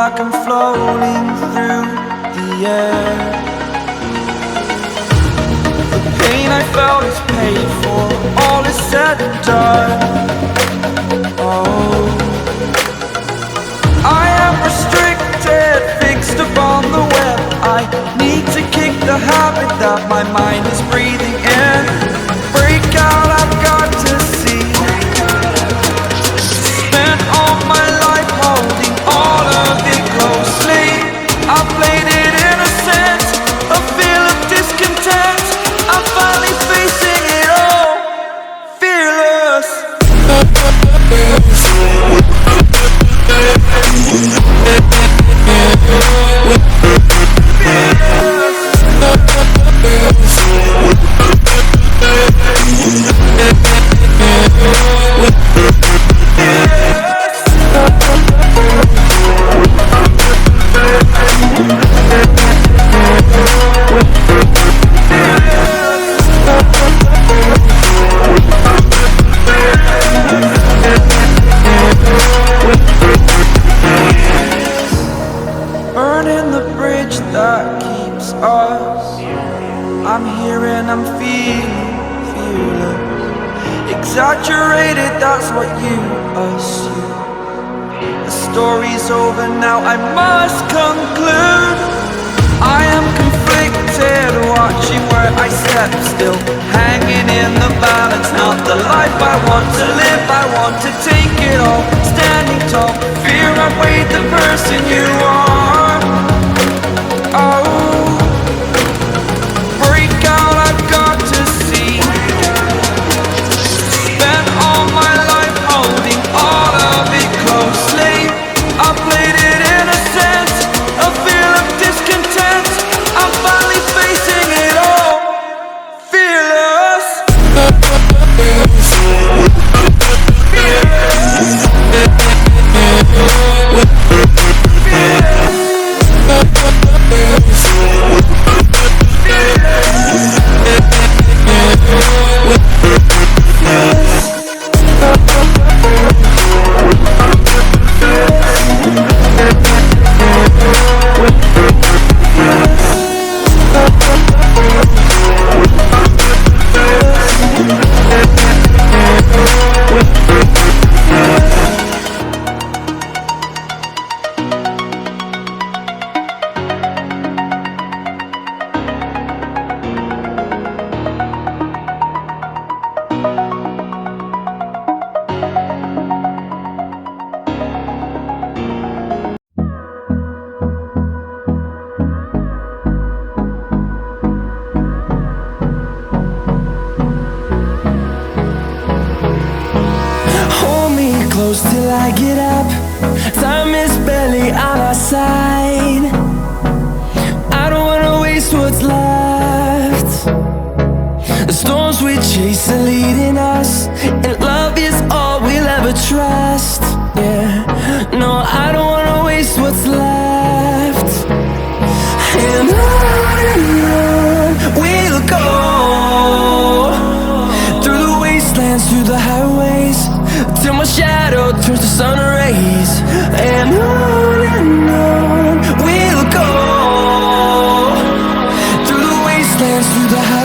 like I'm floating through the air. The pain I felt is paid for, all is said and done. Oh, I am restricted, fixed upon the web. I need to kick the habit that my mind is breathing in. Break out, I've got to see. Spent all my life holding all of it closely. I played it innocent, a feel of discontent. I'm finally facing it all, fearless. Burning the bridge that keeps us. I'm here and I'm feeling fearless. Exaggerated, that's what you assume. The story's over now, I must conclude. I am conflicted, watching where I step still, hanging in the balance. Not the life I want to live, I want to take it all. Standing tall, fear I've weighed the person you are. Oh, break out, I've got to see. Spent all my life holding all of it closely. I played it innocent, a feel of discontent. I'm finally facing it all, fearless. Till I get up, time is barely on our side. I don't wanna waste what's left. The storms we chase are leading us, and love is all we'll ever trust. Yeah, no, I don't wanna waste what's left. And on we'll go, through the wastelands, through the highways, till my shadow turns to sun rays. And on we'll go, through the wastelands, through the highways.